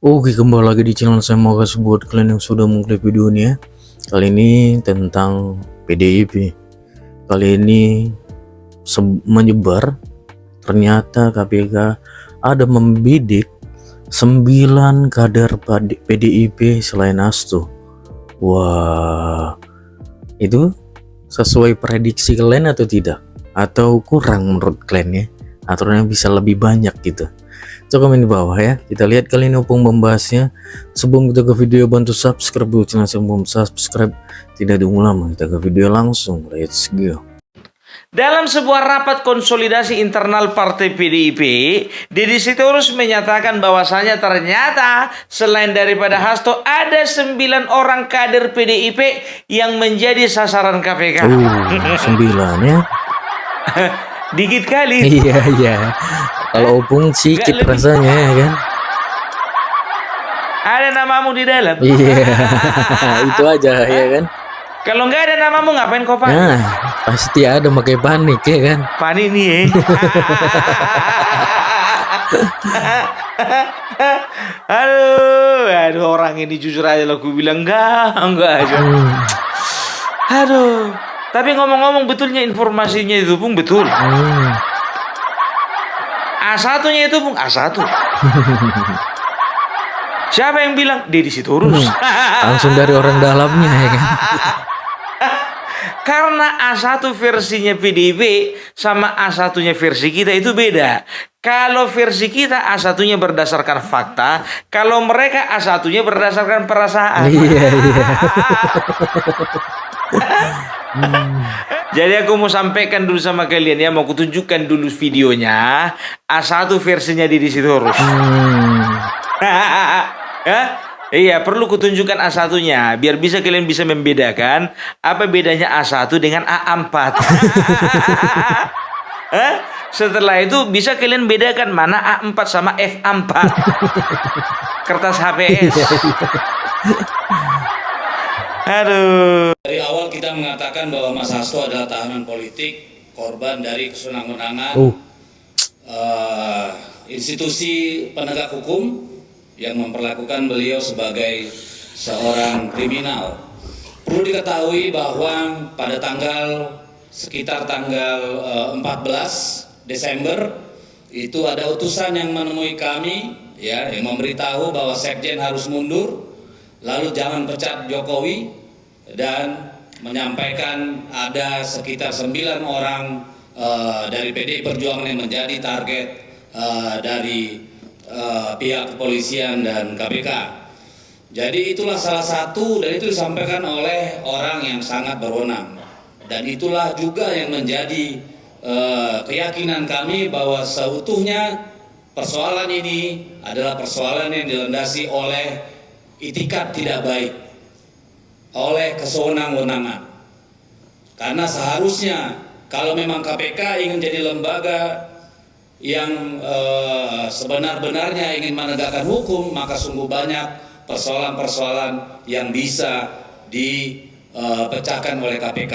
Oke, kembali lagi di channel saya. Mau kasih buat kalian yang sudah mengklik video ini ya. Kali ini tentang PDIP. Kali ini menyebar ternyata KPK ada membidik 9 kader PDIP selain Hasto. Wah, itu sesuai prediksi kalian atau tidak? Atau kurang menurut kalian ya? Atau yang bisa lebih banyak gitu? Coba komen di bawah ya. Kita lihat kali ini Opung membahasnya. Sebelum kita ke video, bantu subscribe dulu channel saya. Belum subscribe, tidak tunggu lama, kita ke video langsung. Let's go. Dalam sebuah rapat konsolidasi internal Partai PDIP, Deddy Sitorus menyatakan bahwasanya ternyata selain daripada Hasto ada 9 orang kader PDIP yang menjadi sasaran KPK. 9 ya. Dikit kali. Iya. Kalau Opung sikit rasanya ya kan. Ada namamu di dalam. Iya. Itu aja ya kan. Kalau nggak ada namamu ngapain kau panik? Nah, pasti ada makanya panik ya kan. Panik nih Aduh, orang ini jujur aja lo, aku bilang enggak aja. Aduh, tapi ngomong-ngomong betulnya informasinya itu pun betul. A1-nya itu pun A1. Siapa yang bilang? Deddy Sitorus. Langsung dari orang dalamnya ya kan. Karena A1 versinya PDIP sama A1-nya versi kita itu beda. Kalau versi kita A1-nya berdasarkan fakta, kalau mereka A1-nya berdasarkan perasaan. Iya. Jadi aku mau sampaikan dulu sama kalian ya, mau kutunjukkan dulu videonya A1 versinya Deddy Sitorus. Ya? Iya, perlu kutunjukkan A1-nya biar kalian bisa membedakan apa bedanya A1 dengan A4. Setelah itu bisa kalian bedakan mana A4 sama F4. Kertas HPS. Aduh. Dari awal kita mengatakan bahwa Mas Hasto adalah tahanan politik, korban dari kesenang-wenangan institusi penegak hukum yang memperlakukan beliau sebagai seorang kriminal. Perlu diketahui bahwa pada sekitar tanggal 14 Desember itu ada utusan yang menemui kami ya, yang memberitahu bahwa Sekjen harus mundur, lalu jangan pecat Jokowi, dan menyampaikan ada sekitar 9 orang dari PDI Perjuangan yang menjadi target dari pihak kepolisian dan KPK. Jadi itulah salah satu, dan itu disampaikan oleh orang yang sangat berwenang. Dan itulah juga yang menjadi keyakinan kami bahwa seutuhnya persoalan ini adalah persoalan yang dilandasi oleh itikat tidak baik, oleh kesewenang-wenangan. Karena seharusnya kalau memang KPK ingin jadi lembaga yang sebenar-benarnya ingin menegakkan hukum, maka sungguh banyak persoalan-persoalan yang bisa dipecahkan oleh KPK.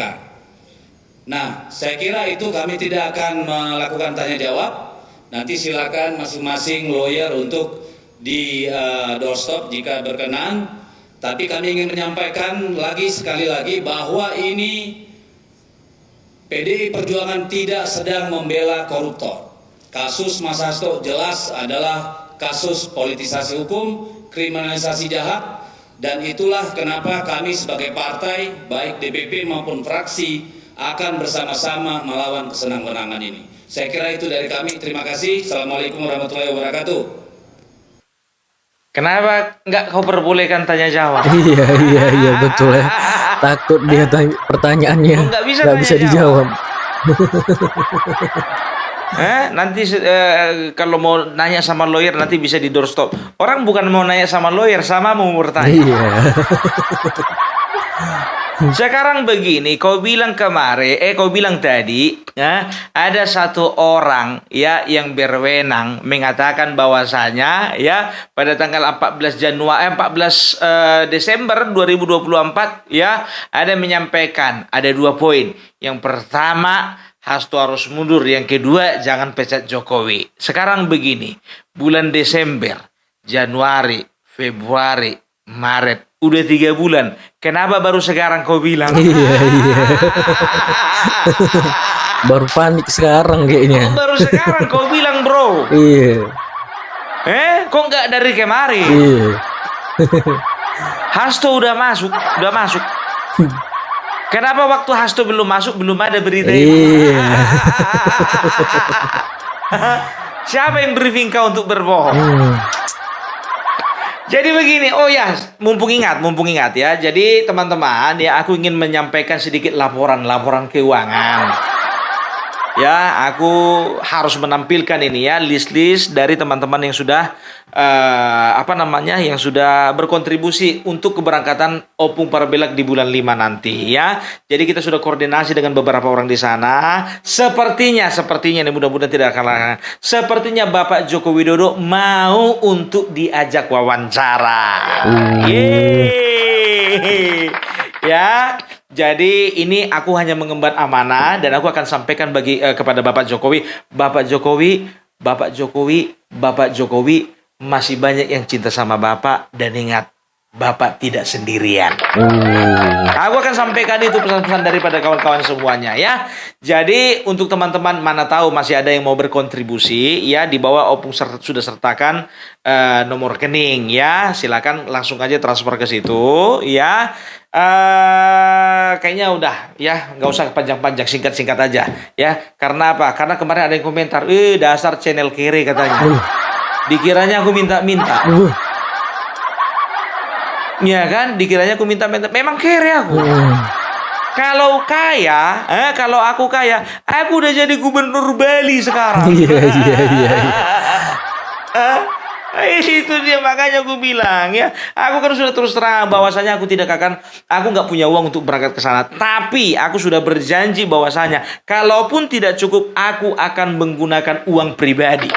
Nah, saya kira itu kami tidak akan melakukan tanya jawab. Nanti silakan masing-masing lawyer untuk di doorstop jika berkenan. Tapi kami ingin menyampaikan sekali lagi bahwa ini PDI Perjuangan tidak sedang membela koruptor. Kasus Mas Hasto jelas adalah kasus politisasi hukum, kriminalisasi jahat, dan itulah kenapa kami sebagai partai, baik DPP maupun fraksi, akan bersama-sama melawan kesenang-wenangan ini. Saya kira itu dari kami. Terima kasih. Assalamualaikum warahmatullahi wabarakatuh. Kenapa nggak kau perbolehkan tanya jawab? Iya betul ya. Takut dia pertanyaannya nggak bisa dijawab. Nanti kalau mau nanya sama lawyer nanti bisa di doorstop. Orang bukan mau nanya sama lawyer, sama mau bertanya. Iya. Sekarang begini, kau bilang tadi ya, ada satu orang ya yang berwenang mengatakan bahwasanya ya pada tanggal 14 Desember 2024 ya ada menyampaikan ada 2 poin. Yang pertama, Hasto harus mundur. Yang kedua, jangan pecat Jokowi. Sekarang begini, bulan Desember, Januari, Februari, Maret, udah 3 bulan. Kenapa baru sekarang kau bilang? Iya, iya. Baru panik sekarang kayaknya. Baru sekarang kau bilang, bro. Iya. Kok nggak dari kemarin? Iya. Hasto udah masuk. Kenapa waktu Hasto belum masuk, belum ada berita ini? Iya. Siapa yang briefing kau untuk berbohong? Jadi begini, oh ya, mumpung ingat ya. Jadi teman-teman, ya aku ingin menyampaikan sedikit laporan keuangan. Ya, aku harus menampilkan ini ya, list-list dari teman-teman yang sudah yang sudah berkontribusi untuk keberangkatan Opung Parabelak di bulan 5 nanti ya. Jadi kita sudah koordinasi dengan beberapa orang di sana. Sepertinya ini mudah-mudahan tidak akan. Sepertinya Bapak Joko Widodo mau untuk diajak wawancara. Yeay. Ya. Jadi ini aku hanya mengemban amanah dan aku akan sampaikan kepada Bapak Jokowi. Bapak Jokowi masih banyak yang cinta sama Bapak, dan ingat, Bapak tidak sendirian. Aku akan sampaikan itu pesan-pesan daripada kawan-kawan semuanya ya. Jadi untuk teman-teman, mana tahu masih ada yang mau berkontribusi ya, di bawah Opung sudah sertakan nomor rekening ya. Silakan langsung aja transfer ke situ ya. Kayaknya udah ya, nggak usah panjang-panjang, singkat-singkat aja ya. Karena apa? Karena kemarin ada yang komentar, dasar channel kere katanya. Dikiranya aku minta-minta. Ya kan, dikiranya aku minta-minta. Memang kere aku. Kalau aku kaya, aku udah jadi gubernur Bali sekarang. Iya. Itu dia, makanya aku bilang ya, aku kan sudah terus terang bahwasanya aku nggak punya uang untuk berangkat ke sana. Tapi aku sudah berjanji bahwasanya kalaupun tidak cukup, aku akan menggunakan uang pribadi.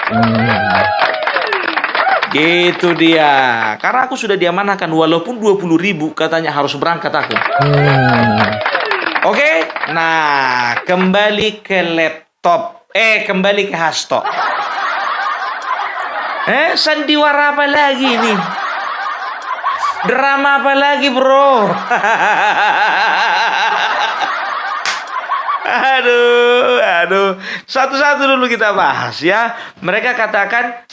Gitu dia. Karena aku sudah diamanahkan, walaupun 20.000 katanya harus berangkat aku. Oke? Nah, kembali ke laptop. Kembali ke Hasto. Sandiwara apa lagi nih? Drama apa lagi, bro? Aduh. Satu-satu dulu kita bahas ya. Mereka katakan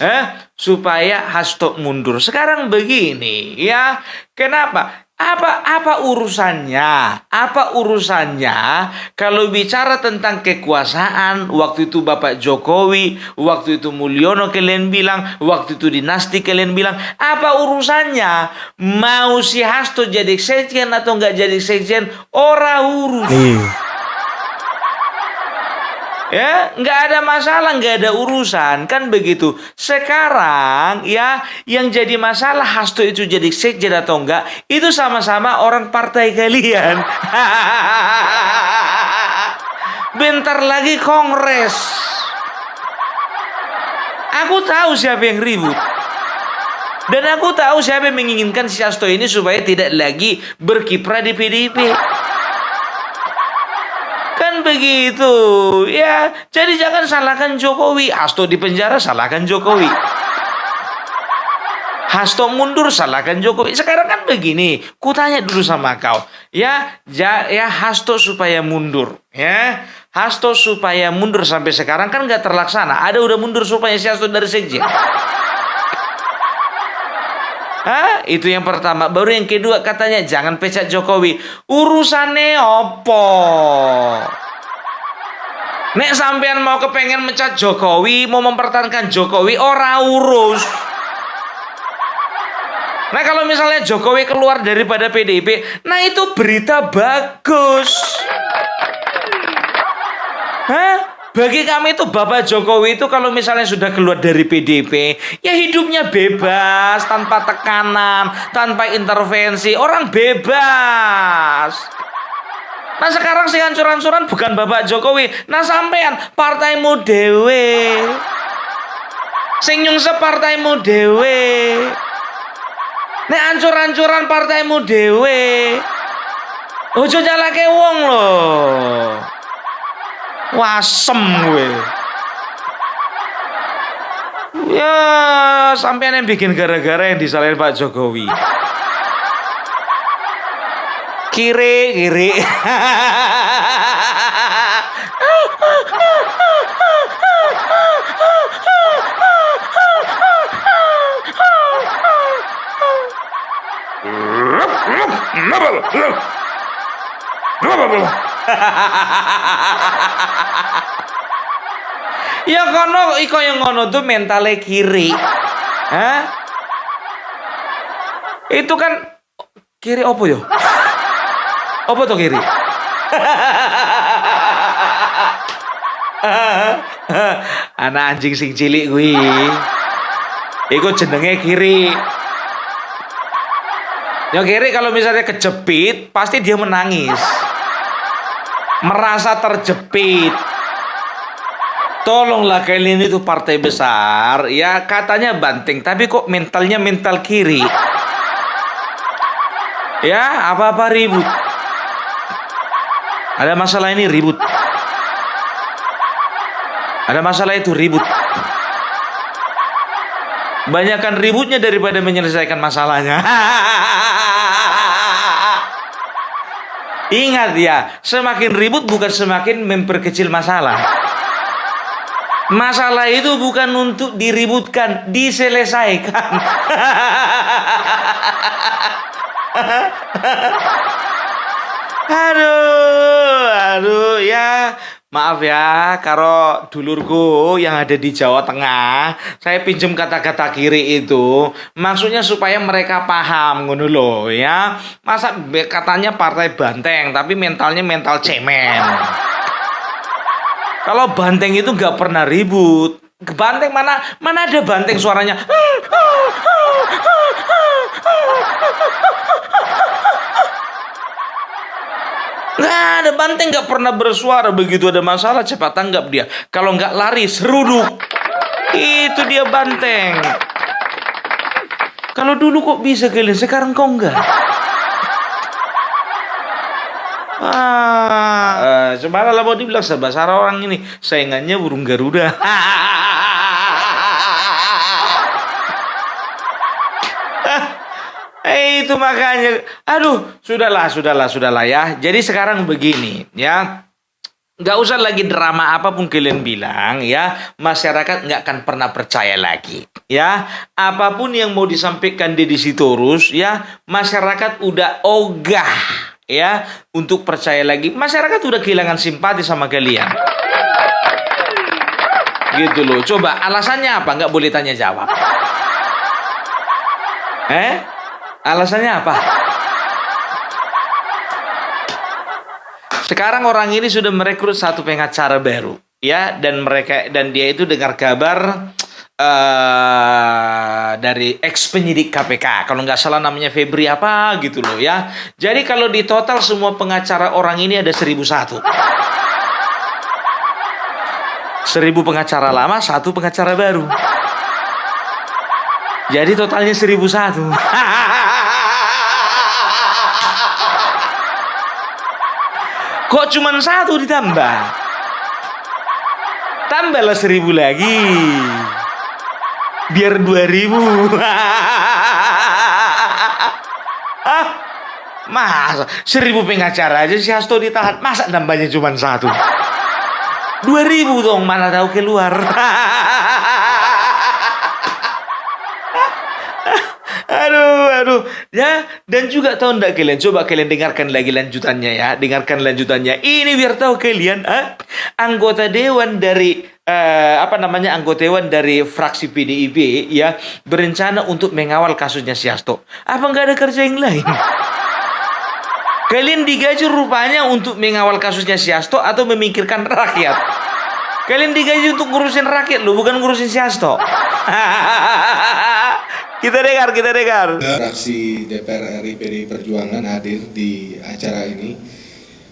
supaya Hasto mundur. Sekarang begini ya. Kenapa? Apa urusannya? Apa urusannya kalau bicara tentang kekuasaan? Waktu itu Bapak Jokowi, waktu itu Mulyono kalian bilang, waktu itu dinasti kalian bilang, apa urusannya? Mau si Hasto jadi sekjen atau nggak jadi sekjen, ora urus. Ya, nggak ada masalah, nggak ada urusan, kan begitu. Sekarang ya, yang jadi masalah Hasto itu jadi sekjen atau enggak, itu sama-sama orang partai kalian. Bentar lagi kongres. Aku tahu siapa yang ribut. Dan aku tahu siapa yang menginginkan si Hasto ini supaya tidak lagi berkiprah di PDIP. Kan begitu ya. Jadi jangan salahkan Jokowi. Hasto di penjara, salahkan Jokowi. Hasto mundur, salahkan Jokowi. Sekarang kan begini, kutanya dulu sama kau ya Hasto supaya mundur ya. Hasto supaya mundur sampai sekarang kan nggak terlaksana. Ada udah mundur supaya si Hasto dari sekjen. Itu yang pertama. Baru yang kedua katanya jangan pecat Jokowi. Urusannya opo? Nek sampean mau kepengen mecat Jokowi, mau mempertahankan Jokowi, ora urus. Nah kalau misalnya Jokowi keluar daripada PDIP, nah itu berita bagus. Bagi kami itu Bapak Jokowi itu kalau misalnya sudah keluar dari PDIP, ya hidupnya bebas, tanpa tekanan, tanpa intervensi, orang bebas. Nah sekarang si hancur-hancuran bukan Bapak Jokowi, nah sampean partaimu dewe, sing nyungsep partaimu dewe, nek hancur-hancuran partaimu dewe, ojo nyalake wong loh. Wasem gue. Ya, sampean yang bikin gara-gara yang disalahin Pak Jokowi. Kiri. Ya kono iko yang ngono tuh mentalnya kiri. Hah? Itu kan kiri opo yo? Opo tuh kiri? Anak anjing sing cilik kuwi. Iku jenenge kiri. Ya kiri kalau misalnya kejepit, pasti dia menangis. Merasa terjepit. Tolonglah kalian itu partai besar, ya katanya banteng, tapi kok mentalnya mental kiri. Ya, apa-apa ribut. Ada masalah ini ribut. Ada masalah itu ribut. Banyakan ributnya daripada menyelesaikan masalahnya. Ingat ya, semakin ribut bukan semakin memperkecil masalah. Masalah itu bukan untuk diributkan, diselesaikan. Aduh, ya maaf ya, karo dulurku yang ada di Jawa Tengah, saya pinjem kata-kata kiri itu, maksudnya supaya mereka paham, ngono loh ya. Masa katanya partai banteng, tapi mentalnya mental cemen. Kalau banteng itu nggak pernah ribut. Banteng mana ada banteng suaranya. Nggak ada, banteng nggak pernah bersuara. Begitu ada masalah cepat tanggap dia. Kalau nggak lari seruduk. Itu dia banteng. Kalau dulu kok bisa kalian, sekarang kok enggak. Sebenarnya mau dibilang sebahasa orang ini saingannya burung Garuda. Itu makanya, aduh, sudahlah ya. Jadi sekarang begini ya, nggak usah lagi drama apapun kalian bilang ya, masyarakat nggak akan pernah percaya lagi ya. Apapun yang mau disampaikan Deddy Sitorus ya, masyarakat udah ogah ya untuk percaya lagi. Masyarakat udah kehilangan simpati sama kalian. Gitu loh. Coba alasannya apa? Nggak boleh tanya jawab. Alasannya apa? Sekarang orang ini sudah merekrut satu pengacara baru ya, dan dia itu dengar kabar dari ex penyidik KPK, kalau nggak salah namanya Febri apa gitu loh ya. Jadi kalau di total semua pengacara orang ini ada 1001. 1000 pengacara lama, 1 pengacara baru. Jadi totalnya 1001. Kok cuman 1 ditambah? Tambahlah 1000 lagi. Biar 2000. Masa 1000 pengacara aja si Hasto ditahan, masa nambahnya cuma 1? 2000 dong, mana tahu keluar. Aduh ya. Dan juga tahu enggak kalian, coba kalian dengarkan lagi lanjutannya ya, dengarkan lanjutannya ini biar tahu kalian anggota dewan dari anggota dewan dari fraksi PDIP ya berencana untuk mengawal kasusnya si Hasto. Apa nggak ada kerja yang lain? Kalian digaji rupanya untuk mengawal kasusnya si Hasto atau memikirkan rakyat? Kalian digaji untuk ngurusin rakyat loh, bukan ngurusin si Hasto. Kita dengar. Fraksi DPR RI PDI Perjuangan hadir di acara ini.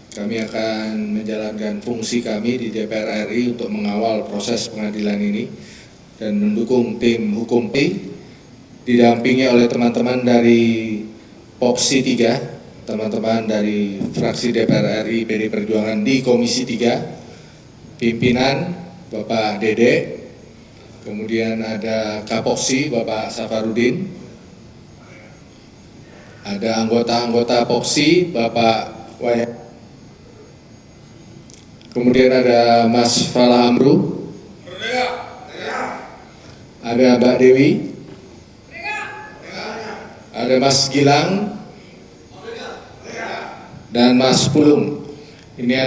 Kami akan menjalankan fungsi kami di DPR RI untuk mengawal proses pengadilan ini dan mendukung tim hukum P didampingi oleh teman-teman dari POPSI 3, teman-teman dari fraksi DPR RI PDI Perjuangan di Komisi 3, pimpinan Bapak Dede, Kemudian ada Kapoksi Bapak Safarudin. Ada anggota-anggota Poksi Bapak Wayah. Kemudian ada Mas Fala Amru. Ada Mbak Dewi. Ada Mas Gilang. Dan Mas Pulung. Ini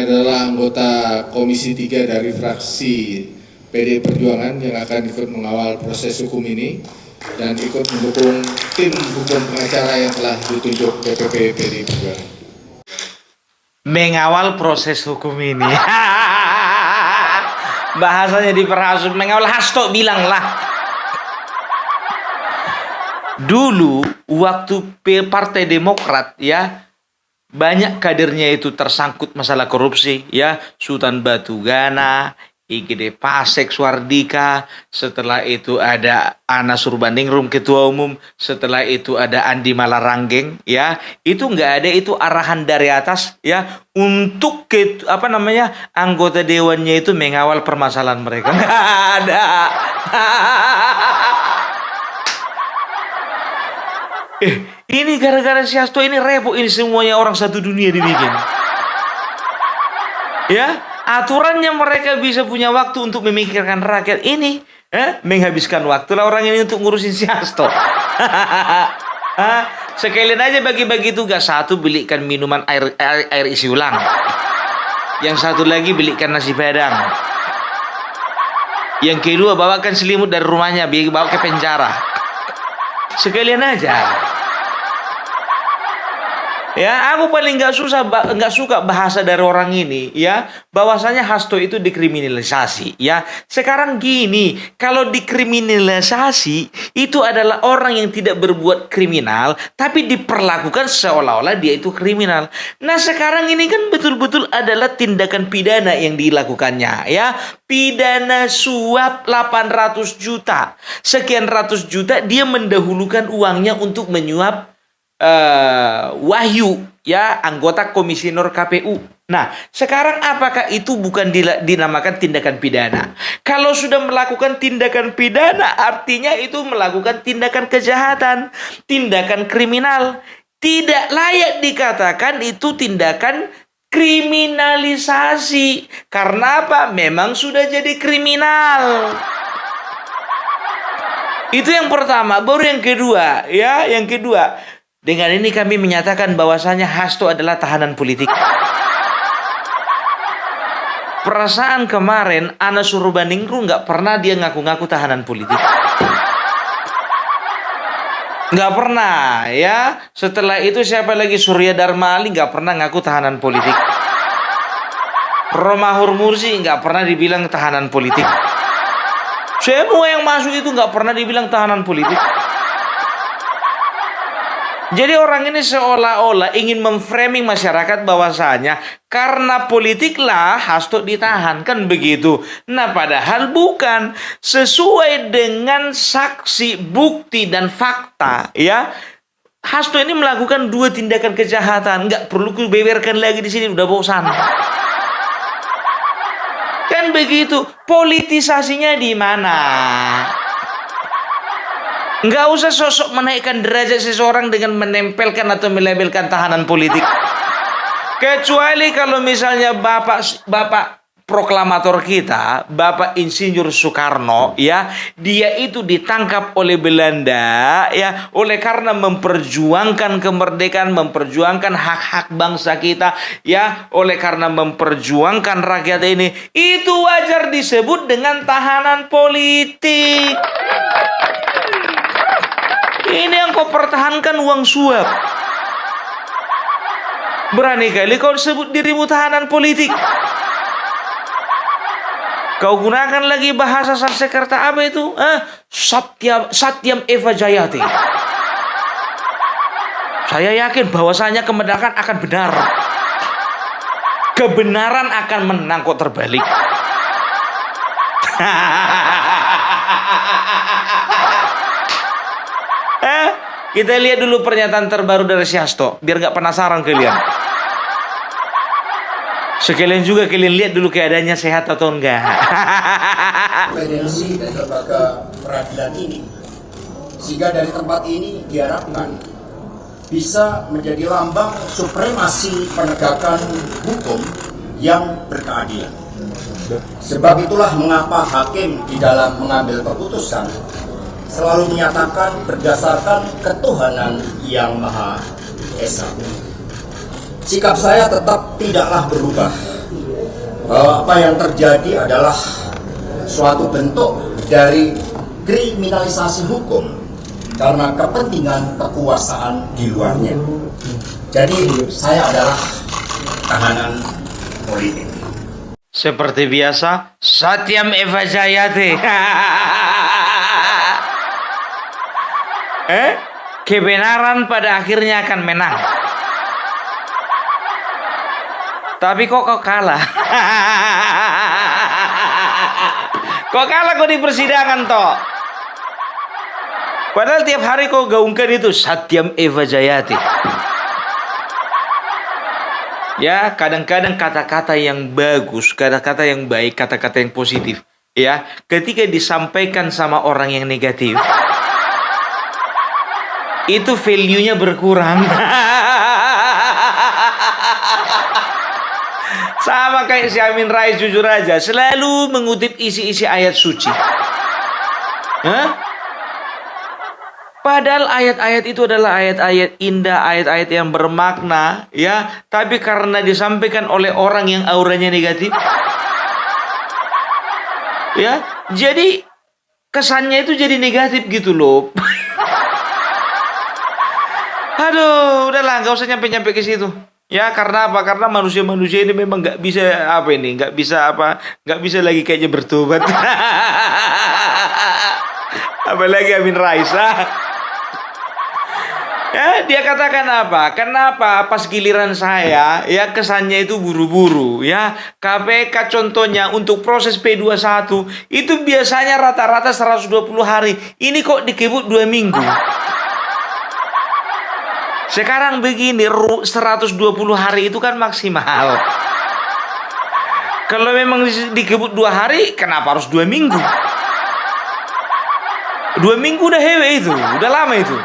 adalah anggota Komisi 3 dari fraksi PDI Perjuangan yang akan ikut mengawal proses hukum ini dan ikut mendukung tim hukum pengacara yang telah ditunjuk DPP PDI Perjuangan. Mengawal proses hukum ini. Bahasanya diperhasut, mengawal. Hasto bilang lah. Dulu waktu Partai Demokrat ya, banyak kadernya itu tersangkut masalah korupsi ya. Sultan Batugana, IGD Pasek Suardika, setelah itu ada Anas Urbaningrum ketua umum, setelah itu ada Andi Malaranggeng ya. Itu nggak ada itu arahan dari atas ya untuk anggota dewannya itu mengawal permasalahan mereka. Nggak ada. Ini gara-gara si Hasto ini repot, ini semuanya orang satu dunia dibikin. Ya, aturannya mereka bisa punya waktu untuk memikirkan rakyat ini, menghabiskan waktu lah orang ini untuk ngurusin si Hasto. Sekalian aja bagi-bagi tugas. Satu, belikan minuman air isi ulang. Yang satu lagi belikan nasi padang. Yang kedua, bawakan selimut dari rumahnya, biar bawa ke penjara. Sekalian aja. Ya, aku paling nggak suka bahasa dari orang ini ya, bahwasanya Hasto itu dikriminalisasi ya. Sekarang gini, kalau dikriminalisasi itu adalah orang yang tidak berbuat kriminal tapi diperlakukan seolah-olah dia itu kriminal. Nah, sekarang ini kan betul-betul adalah tindakan pidana yang dilakukannya ya. Pidana suap 800 juta. Sekian ratus juta dia mendahulukan uangnya untuk menyuap Wahyu ya, anggota komisioner KPU. Nah, sekarang apakah itu bukan dinamakan tindakan pidana? Kalau sudah melakukan tindakan pidana, artinya itu melakukan tindakan kejahatan, tindakan kriminal. Tidak layak dikatakan itu tindakan kriminalisasi. Karena apa? Memang sudah jadi kriminal. Itu yang pertama. Baru yang kedua ya, yang kedua. Dengan ini kami menyatakan bahwasanya Hasto adalah tahanan politik. Perasaan kemarin Anas Urbaningrum nggak pernah dia ngaku-ngaku tahanan politik. Nggak pernah ya. Setelah itu siapa lagi, Surya Dharma Ali nggak pernah ngaku tahanan politik. Romahur Mursi nggak pernah dibilang tahanan politik. Semua yang masuk itu nggak pernah dibilang tahanan politik. Jadi orang ini seolah-olah ingin memframing masyarakat bahwasanya karena politiklah Hasto ditahan, kan begitu. Nah, padahal bukan. Sesuai dengan saksi, bukti dan fakta ya, Hasto ini melakukan 2 tindakan kejahatan. Nggak perlu kubeberkan lagi di sini, udah bosan. Kan begitu. Politisasinya di mana? Nggak usah sosok menaikkan derajat seseorang dengan menempelkan atau melabelkan tahanan politik. Kecuali kalau misalnya Bapak proklamator kita, Bapak Insinyur Soekarno ya, dia itu ditangkap oleh Belanda ya, oleh karena memperjuangkan kemerdekaan, memperjuangkan hak-hak bangsa kita ya, oleh karena memperjuangkan rakyat ini, itu wajar disebut dengan tahanan politik. Ini yang kau pertahankan uang suap. Berani kali kau sebut dirimu tahanan politik. Kau gunakan lagi bahasa Sanskerta apa itu? Satyam Eva Jayati. Saya yakin bahwasanya kemerdekaan akan benar. Kebenaran akan menang, kok terbalik. Kita lihat dulu pernyataan terbaru dari si Hasto, biar gak penasaran kalian. Sekalian juga kalian lihat dulu keadaannya sehat atau enggak. Independensi dari lembaga peradilan ini, sehingga dari tempat ini diharapkan bisa menjadi lambang supremasi penegakan hukum yang berkeadilan. Sebab itulah mengapa hakim di dalam mengambil keputusan selalu menyatakan berdasarkan ketuhanan yang Maha Esa. Sikap saya tetap tidaklah berubah, bahwa apa yang terjadi adalah suatu bentuk dari kriminalisasi hukum karena kepentingan kekuasaan di luarnya. Jadi saya adalah tahanan politik. Seperti biasa, Satyam Eva Jayate. Kebenaran pada akhirnya akan menang. Tapi kok kalah? Kok kalah kok di persidangan toh? Padahal tiap hari kau gaungkan itu Satyam Eva Jayate. Ya, kadang-kadang kata-kata yang bagus, kata-kata yang baik, kata-kata yang positif, ya, ketika disampaikan sama orang yang negatif, itu value-nya berkurang. Sama kayak si Amin Rais, jujur aja, selalu mengutip isi-isi ayat suci. Padahal ayat-ayat itu adalah ayat-ayat indah, ayat-ayat yang bermakna, ya. Tapi karena disampaikan oleh orang yang auranya negatif, ya, jadi kesannya itu jadi negatif gitu loh. Aduh, udahlah, nggak usah nyampe-nyampe ke situ. Ya, karena apa? Karena manusia-manusia ini memang nggak bisa nggak bisa lagi kayaknya bertobat. Apalagi Amin Rais. Ya, dia katakan apa? Kenapa pas giliran saya, ya kesannya itu buru-buru, ya. KPK contohnya untuk proses P21 itu biasanya rata-rata 120 hari. Ini kok dikebut 2 minggu. Sekarang begini, 120 hari itu kan maksimal. Kalau memang dikebut 2 hari, kenapa harus 2 minggu? 2 minggu udah hewe itu, udah lama itu.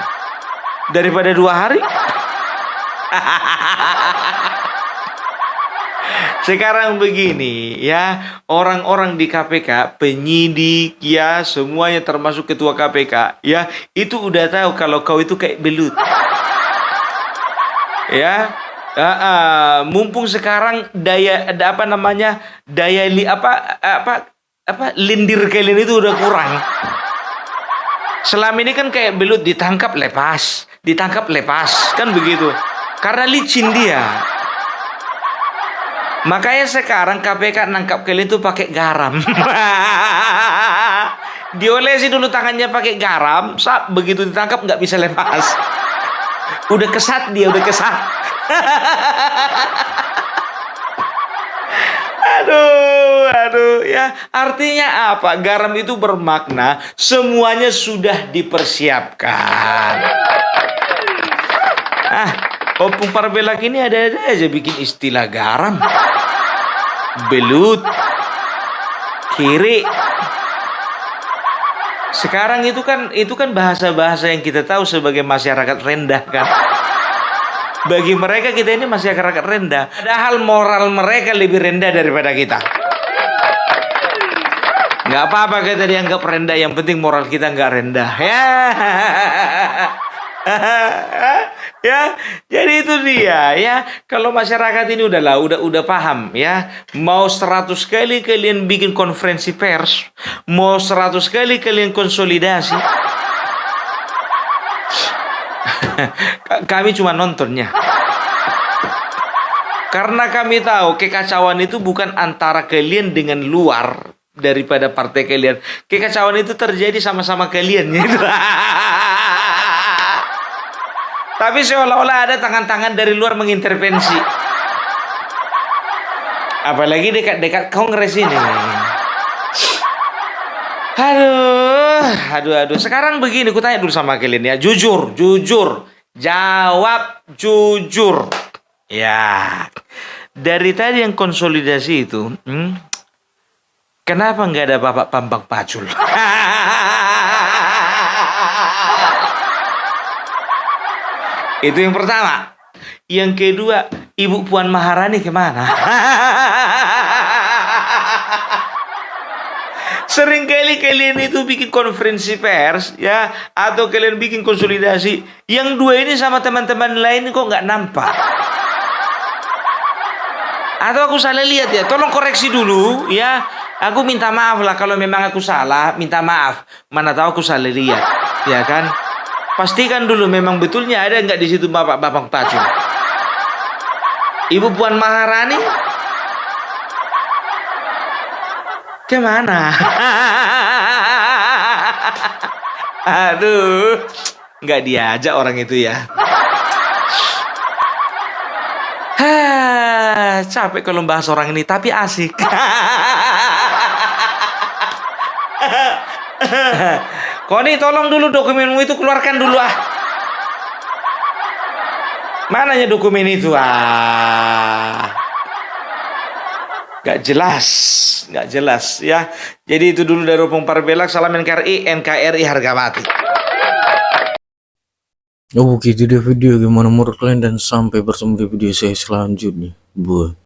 Daripada 2 hari. Sekarang begini, ya, orang-orang di KPK, penyidik, ya, semuanya termasuk ketua KPK, ya, itu udah tahu kalau kau itu kayak belut. Ya, mumpung sekarang daya lindir kalian itu udah kurang. Selama ini kan kayak belut, ditangkap lepas, kan begitu. Karena licin dia. Makanya sekarang KPK nangkap kalian itu pakai garam. Diolesi dulu tangannya pakai garam, begitu ditangkap nggak bisa lepas. Udah kesat dia, udah kesat. Aduh, ya. Artinya apa? Garam itu bermakna semuanya sudah dipersiapkan. Opung Parbelak ini ada-ada aja bikin istilah garam, belut, kiri. Sekarang itu kan bahasa-bahasa yang kita tahu sebagai masyarakat rendah kan. Bagi mereka kita ini masyarakat rendah. Padahal moral mereka lebih rendah daripada kita. Nggak apa-apa kita dianggap rendah, yang penting moral kita nggak rendah. Ya, jadi itu dia, ya. Kalau masyarakat ini udah paham, ya. Mau 100 kali kalian bikin konferensi pers, mau 100 kali kalian konsolidasi, kami cuma nontonnya. Karena kami tahu kekacauan itu bukan antara kalian dengan luar daripada partai kalian. Kekacauan itu terjadi sama-sama kalian, gitu. Tapi seolah-olah ada tangan-tangan dari luar mengintervensi. Apalagi dekat-dekat Kongres ini. Aduh. Sekarang begini, ku tanya dulu sama kalian, ya. Jujur. Jawab jujur. Ya. dari tadi yang konsolidasi itu, kenapa nggak ada Bapak Bambang Pacul? Itu yang pertama. Yang kedua, Ibu Puan Maharani kemana? Seringkali kalian itu bikin konferensi pers, ya, atau kalian bikin konsolidasi. Yang dua ini sama teman-teman lain kok nggak nampak? Atau aku salah lihat ya? Tolong koreksi dulu, ya. Aku minta maaf lah kalau memang aku salah, minta maaf. Mana tahu aku salah lihat, ya kan? Pastikan dulu memang betulnya ada nggak di situ Bapak Bambang Pacul. Ibu Puan Maharani kemana? Aduh, nggak diajak orang itu ya. Capek kalau bahas orang ini, tapi asik. Koni, tolong dulu dokumenmu itu keluarkan dulu ah. Mananya dokumen itu ah? Gak jelas ya. Jadi itu dulu dari Opung Parbelak. Salam NKRI harga mati. Oh begitu deh video, gimana menurut kalian, dan sampai bertemu di video saya selanjutnya. Buat